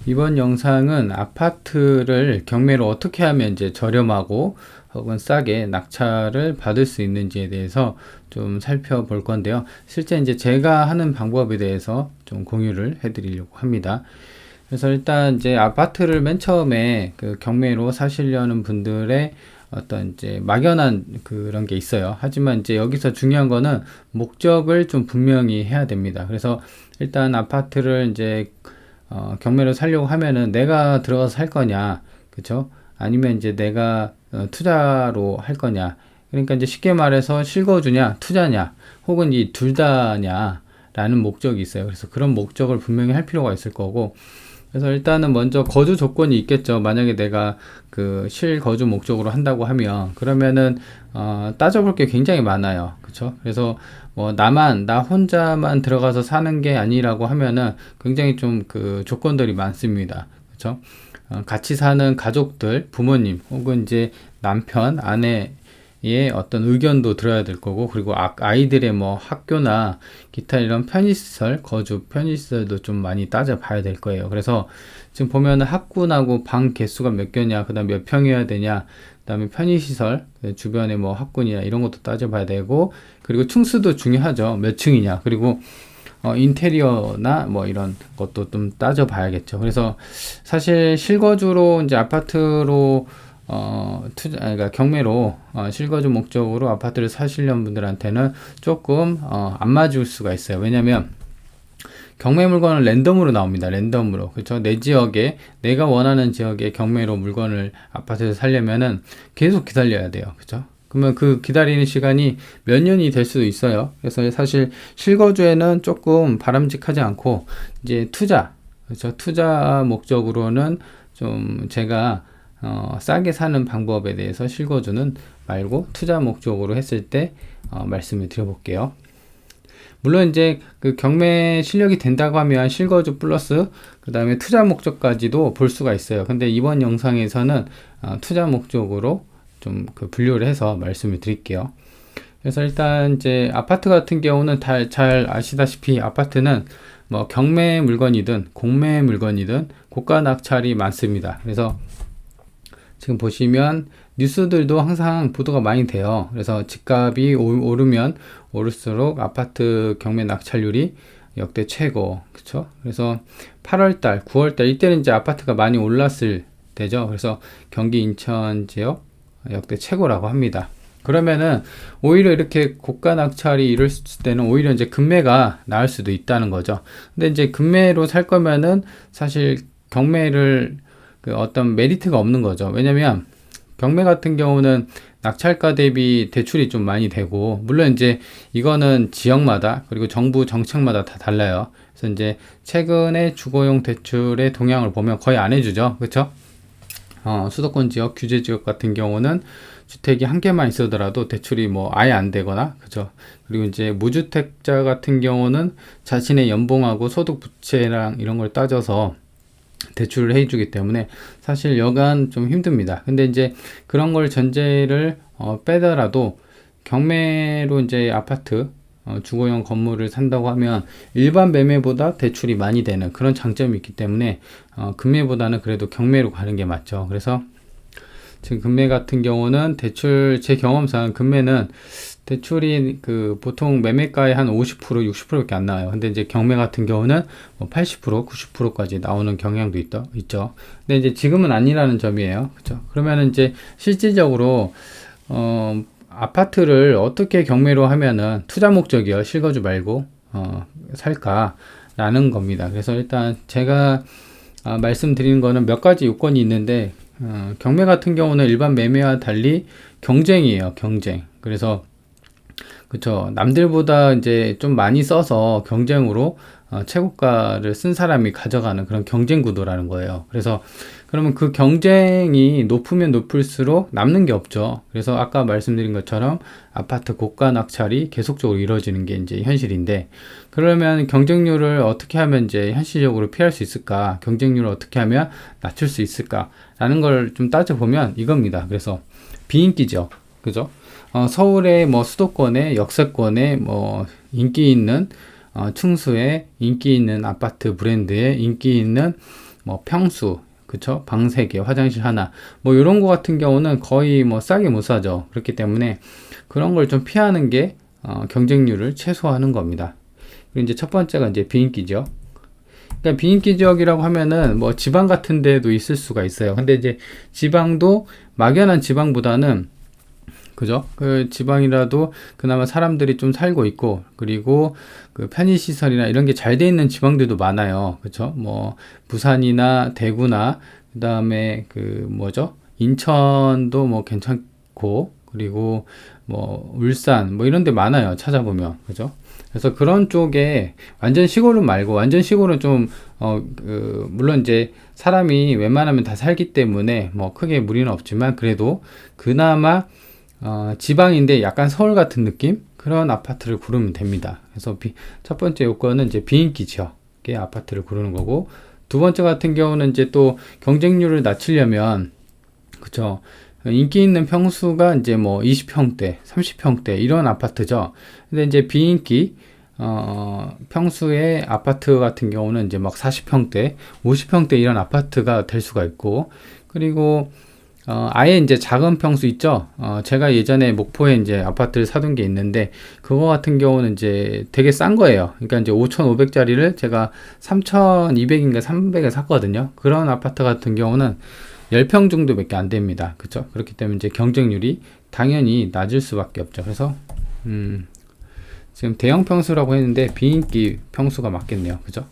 이번 영상은 아파트를 경매로 어떻게 하면 이제 저렴하고 혹은 싸게 낙찰을 받을 수 있는지에 대해서 좀 살펴볼 건데요. 실제 이제 제가 하는 방법에 대해서 좀 공유를 해드리려고 합니다. 그래서 일단 이제 아파트를 맨 처음에 그 경매로 사시려는 분들의 어떤 이제 막연한 그런 게 있어요. 하지만 이제 여기서 중요한 거는 목적을 좀 분명히 해야 됩니다. 그래서 일단 아파트를 이제 경매로 살려고 하면은 내가 들어가서 살 거냐, 그쵸? 아니면 이제 내가 투자로 할 거냐. 그러니까 이제 쉽게 말해서 실거주냐, 투자냐, 혹은 이 둘 다냐, 라는 목적이 있어요. 그래서 그런 목적을 분명히 할 필요가 있을 거고, 그래서 일단은 먼저 거주 조건이 있겠죠. 만약에 내가 그 실거주 목적으로 한다고 하면, 그러면은, 따져볼 게 굉장히 많아요. 그쵸? 그래서 뭐, 나 혼자만 들어가서 사는 게 아니라고 하면은 굉장히 좀 그 조건들이 많습니다. 그쵸? 같이 사는 가족들, 부모님, 혹은 이제 남편, 아내의 어떤 의견도 들어야 될 거고, 그리고 아이들의 뭐 학교나 기타 이런 편의시설, 거주 편의시설도 좀 많이 따져봐야 될 거예요. 그래서 지금 보면 학군하고 방 개수가 몇 개냐, 그 다음 몇 평이어야 되냐, 그 다음에 편의시설, 주변에 뭐 학군이나 이런 것도 따져봐야 되고, 그리고 층수도 중요하죠. 몇 층이냐, 그리고 인테리어나 뭐 이런 것도 좀 따져봐야겠죠. 그래서 사실 실거주로 이제 아파트로 그러니까 경매로 실거주 목적으로 아파트를 사시려는 분들한테는 조금 안 맞을 수가 있어요. 왜냐면 경매 물건은 랜덤으로 나옵니다. 랜덤으로. 그렇죠? 내 지역에 내가 원하는 지역에 경매로 물건을 아파트에서 살려면은 계속 기다려야 돼요. 그렇죠? 그러면 그 기다리는 시간이 몇 년이 될 수도 있어요. 그래서 사실 실거주에는 조금 바람직하지 않고 이제 투자, 그렇죠? 투자 목적으로는 좀 제가 싸게 사는 방법에 대해서 실거주는 말고 투자 목적으로 했을 때 말씀을 드려볼게요. 물론 이제 그 경매 실력이 된다고 하면 실거주 플러스 그 다음에 투자 목적까지도 볼 수가 있어요. 근데 이번 영상에서는 투자 목적으로 좀 그 분류를 해서 말씀을 드릴게요. 그래서 일단 이제 아파트 같은 경우는 잘 아시다시피 아파트는 뭐 경매 물건이든 공매 물건이든 고가 낙찰이 많습니다. 그래서 지금 보시면 뉴스들도 항상 보도가 많이 돼요. 그래서 집값이 오르면 오를수록 아파트 경매 낙찰률이 역대 최고, 그쵸? 그래서 8월달, 9월달 이때는 이제 아파트가 많이 올랐을 때죠. 그래서 경기 인천 지역 역대 최고라고 합니다. 그러면은 오히려 이렇게 고가 낙찰이 이룰 때는 오히려 이제 금매가 나을 수도 있다는 거죠. 근데 이제 금매로 살 거면은 사실 경매를 그 어떤 메리트가 없는 거죠. 왜냐면 경매 같은 경우는 낙찰가 대비 대출이 좀 많이 되고, 물론 이제 이거는 지역마다 그리고 정부 정책마다 다 달라요. 그래서 이제 최근에 주거용 대출의 동향을 보면 거의 안 해주죠. 그렇죠? 수도권 지역, 규제 지역 같은 경우는 주택이 한 개만 있어더라도 대출이 뭐 아예 안 되거나, 그죠? 그리고 이제 무주택자 같은 경우는 자신의 연봉하고 소득 부채랑 이런 걸 따져서 대출을 해주기 때문에 사실 여간 좀 힘듭니다. 근데 이제 그런 걸 전제를 빼더라도 경매로 이제 아파트 주거용 건물을 산다고 하면 일반 매매보다 대출이 많이 되는 그런 장점이 있기 때문에 금매보다는 그래도 경매로 가는 게 맞죠. 그래서 지금 금매 같은 경우는 대출, 제 경험상 금매는 대출이 그 보통 매매가의 한 50%, 60%밖에 안 나와요. 근데 이제 경매 같은 경우는 뭐 80%, 90%까지 나오는 경향도 있죠. 근데 이제 지금은 아니라는 점이에요. 그렇죠? 그러면은 이제 실질적으로 아파트를 어떻게 경매로 하면은 투자 목적이요, 실거주 말고 살까라는 겁니다. 그래서 일단 제가 말씀드리는 거는 몇 가지 요건이 있는데 경매 같은 경우는 일반 매매와 달리 경쟁이에요. 경쟁. 그래서 그쵸. 남들보다 이제 좀 많이 써서 경쟁으로 최고가를 쓴 사람이 가져가는 그런 경쟁 구도라는 거예요. 그래서 그러면 그 경쟁이 높으면 높을수록 남는 게 없죠. 그래서 아까 말씀드린 것처럼 아파트 고가 낙찰이 계속적으로 이루어지는 게 이제 현실인데, 그러면 경쟁률을 어떻게 하면 이제 현실적으로 피할 수 있을까? 경쟁률을 어떻게 하면 낮출 수 있을까? 라는 걸 좀 따져보면 이겁니다. 그래서 비인기죠. 그죠? 서울의 뭐 수도권의 역세권의 뭐 인기 있는 층수의 인기 있는 아파트 브랜드의 인기 있는 뭐 평수, 그쵸? 방 3개, 화장실 하나, 뭐 이런 거 같은 경우는 거의 뭐 싸게 못 사죠. 그렇기 때문에 그런 걸 좀 피하는 게 경쟁률을 최소화하는 겁니다. 그리고 이제 첫 번째가 이제 비인기죠. 그러니까 비인기 지역이라고 하면은 뭐 지방 같은 데도 있을 수가 있어요. 근데 이제 지방도 막연한 지방보다는, 그죠? 그 지방이라도 그나마 사람들이 좀 살고 있고, 그리고 그 편의시설이나 이런 게 잘 돼 있는 지방들도 많아요. 그쵸? 뭐 부산이나 대구나, 그 다음에 그 뭐죠? 인천도 뭐 괜찮고, 그리고 뭐 울산 뭐 이런 데 많아요. 찾아보면. 그죠? 그래서 그런 쪽에 완전 시골은 말고, 완전 시골은 좀 물론 이제 사람이 웬만하면 다 살기 때문에 뭐 크게 무리는 없지만, 그래도 그나마 지방인데 약간 서울 같은 느낌? 그런 아파트를 고르면 됩니다. 그래서 첫 번째 요건은 이제 비인기 지역의 아파트를 고르는 거고, 두 번째 같은 경우는 이제 또 경쟁률을 낮추려면, 그쵸? 인기 있는 평수가 이제 뭐 20평대, 30평대 이런 아파트죠. 근데 이제 비인기 평수의 아파트 같은 경우는 이제 막 40평대, 50평대 이런 아파트가 될 수가 있고, 그리고 아예 이제 작은 평수 있죠. 제가 예전에 목포에 이제 아파트를 사둔 게 있는데, 그거 같은 경우는 이제 되게 싼 거예요. 그러니까 이제 5,500짜리를 제가 3,200인가 300에 샀거든요. 그런 아파트 같은 경우는 10평 정도밖에 안 됩니다. 그쵸? 그렇기 때문에 이제 경쟁률이 당연히 낮을 수밖에 없죠. 그래서 지금 대형 평수라고 했는데 비인기 평수가 맞겠네요. 그죠?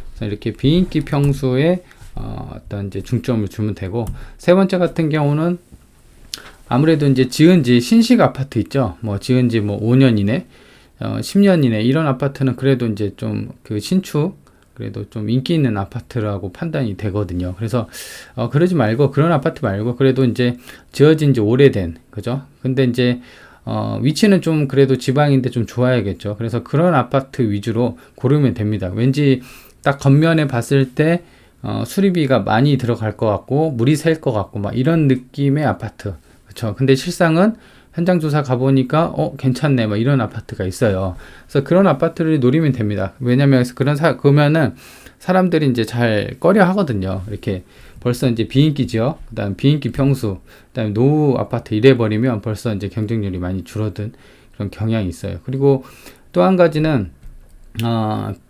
그래서 이렇게 비인기 평수에 어떤 이제 중점을 주면 되고, 세 번째 같은 경우는 아무래도 이제 지은 지 신식 아파트 있죠. 뭐 지은 지 뭐 5년 이내, 10년 이내 이런 아파트는 그래도 이제 좀 그 신축, 그래도 좀 인기 있는 아파트라고 판단이 되거든요. 그래서 그러지 말고, 그런 아파트 말고 그래도 이제 지어진 지 오래된, 그죠? 근데 이제 위치는 좀 그래도 지방인데 좀 좋아야겠죠. 그래서 그런 아파트 위주로 고르면 됩니다. 왠지 딱 겉면에 봤을 때 수리비가 많이 들어갈 것 같고 물이 셀 것 같고 막 이런 느낌의 아파트, 그쵸? 근데 실상은 현장 조사 가보니까 괜찮네 막 이런 아파트가 있어요. 그래서 그런 아파트를 노리면 됩니다. 왜냐면 그러면은 사람들이 이제 잘 꺼려 하거든요. 이렇게 벌써 이제 비인기 지역, 그다음 비인기 평수, 그다음 노후 아파트 이래 버리면 벌써 이제 경쟁률이 많이 줄어든 그런 경향이 있어요. 그리고 또 한 가지는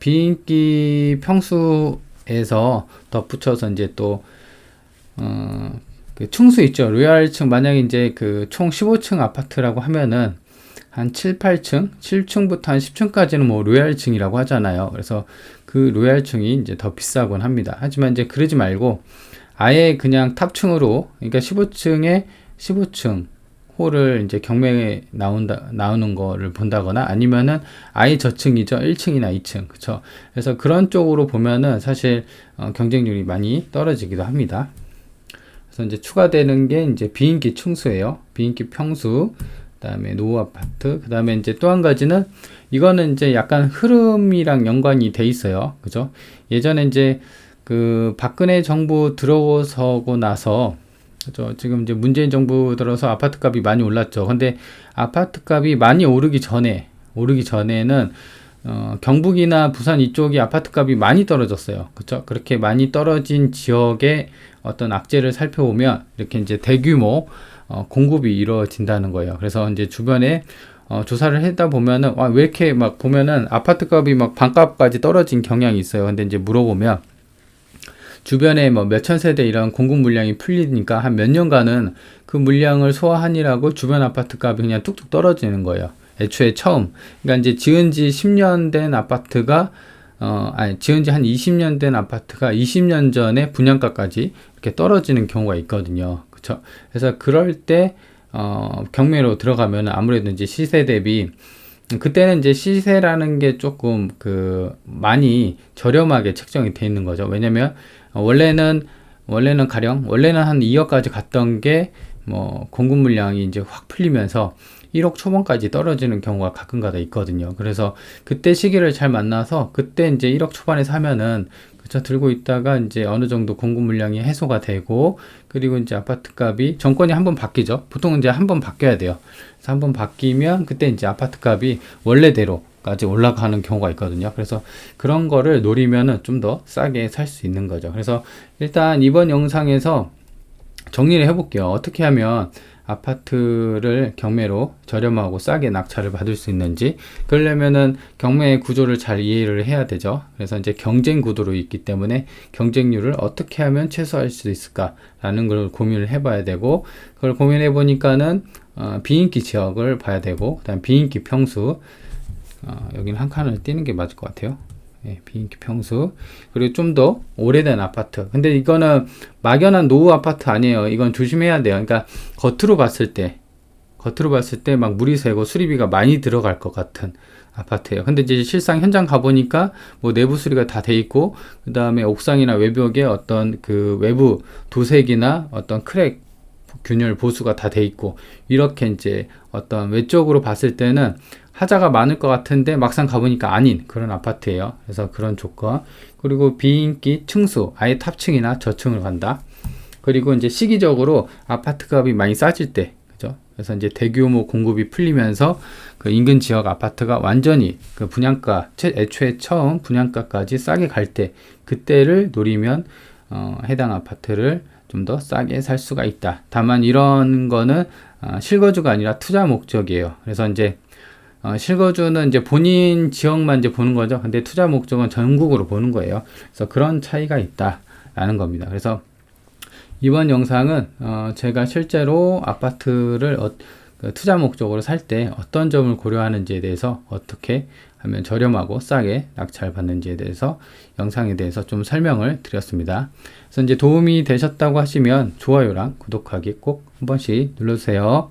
비인기 평수에서 덧붙여서 이제 또 그 층수 있죠. 로얄층, 만약에 이제 그 총 15층 아파트라고 하면은 한 7, 8층, 7층부터 한 10층까지는 뭐 로얄층이라고 하잖아요. 그래서 그 로얄층이 이제 더 비싸곤 합니다. 하지만 이제 그러지 말고 아예 그냥 탑층으로, 그러니까 15층에 15층 홀을 이제 경매에 나오는 거를 본다거나, 아니면은 아예 저층이죠. 1층이나 2층. 그쵸. 그래서 그런 쪽으로 보면은 사실 경쟁률이 많이 떨어지기도 합니다. 그래서 이제 추가되는 게 이제 비인기 층수예요. 비인기 평수, 그다음에 노후 아파트, 그다음에 이제 또 한 가지는, 이거는 이제 약간 흐름이랑 연관이 돼 있어요. 그죠? 예전에 이제 그 박근혜 정부 들어서고 나서, 그죠? 지금 이제 문재인 정부 들어서 아파트 값이 많이 올랐죠. 근데 아파트 값이 많이 오르기 전에는 경북이나 부산 이쪽이 아파트 값이 많이 떨어졌어요. 그쵸? 그렇게 많이 떨어진 지역의 어떤 악재를 살펴보면 이렇게 이제 대규모 공급이 이루어진다는 거예요. 그래서 이제 주변에 조사를 하다 보면은 왜 이렇게 막 보면은 아파트 값이 막 반값까지 떨어진 경향이 있어요. 근데 이제 물어보면 주변에 뭐 몇천 세대 이런 공급 물량이 풀리니까 한 몇 년간은 그 물량을 소화하느라고 주변 아파트 값이 그냥 뚝뚝 떨어지는 거예요. 애초에 처음. 그러니까 이제 지은 지 10년 된 아파트가 지은 지 한 20년 된 아파트가 20년 전에 분양가까지 이렇게 떨어지는 경우가 있거든요. 그쵸? 그래서 그럴 때 경매로 들어가면 아무래도 이제 시세 대비, 그때는 이제 시세라는 게 조금 많이 저렴하게 책정이 돼 있는 거죠. 왜냐면 원래는 한 2억까지 갔던 게 뭐 공급 물량이 이제 확 풀리면서 1억 초반까지 떨어지는 경우가 가끔가다 있거든요. 그래서 그때 시기를 잘 만나서 그때 이제 1억 초반에 사면은 그쵸? 들고 있다가 이제 어느 정도 공급 물량이 해소가 되고, 그리고 이제 아파트 값이 정권이 한번 바뀌죠. 보통은 이제 한번 바뀌어야 돼요. 그래서 한번 바뀌면 그때 이제 아파트 값이 원래대로까지 올라가는 경우가 있거든요. 그래서 그런 거를 노리면은 좀 더 싸게 살 수 있는 거죠. 그래서 일단 이번 영상에서 정리를 해볼게요. 어떻게 하면 아파트를 경매로 저렴하고 싸게 낙찰을 받을 수 있는지. 그러려면은 경매 구조를 잘 이해를 해야 되죠. 그래서 이제 경쟁 구도로 있기 때문에 경쟁률을 어떻게 하면 최소화할 수 있을까라는 걸 고민을 해봐야 되고, 그걸 고민해 보니까는 비인기 지역을 봐야 되고, 그다음 비인기 평수, 여기는 한 칸을 띄는 게 맞을 것 같아요. 비인기 평수, 그리고 좀 더 오래된 아파트. 근데 이거는 막연한 노후 아파트 아니에요. 이건 조심해야 돼요. 그러니까 겉으로 봤을 때 막 물이 새고 수리비가 많이 들어갈 것 같은 아파트예요. 근데 이제 실상 현장 가보니까 뭐 내부 수리가 다 돼 있고, 그 다음에 옥상이나 외벽에 어떤 그 외부 도색이나 어떤 크랙 균열 보수가 다 돼 있고, 이렇게 이제 어떤 외적으로 봤을 때는 하자가 많을 것 같은데 막상 가보니까 아닌 그런 아파트예요. 그래서 그런 조건. 그리고 비인기 층수, 아예 탑층이나 저층을 간다. 그리고 이제 시기적으로 아파트 값이 많이 싸질 때, 그죠? 그래서 이제 대규모 공급이 풀리면서 그 인근 지역 아파트가 완전히 그 분양가, 애초에 처음 분양가까지 싸게 갈 때, 그때를 노리면 해당 아파트를 좀 더 싸게 살 수가 있다. 다만 이런 거는 실거주가 아니라 투자 목적이에요. 그래서 이제 실거주는 이제 본인 지역만 이제 보는 거죠. 근데 투자 목적은 전국으로 보는 거예요. 그래서 그런 차이가 있다라는 겁니다. 그래서 이번 영상은 제가 실제로 아파트를 그 투자 목적으로 살 때 어떤 점을 고려하는지에 대해서, 어떻게 하면 저렴하고 싸게 낙찰 받는지에 대해서 영상에 대해서 좀 설명을 드렸습니다. 그래서 이제 도움이 되셨다고 하시면 좋아요랑 구독하기 꼭 한 번씩 눌러주세요.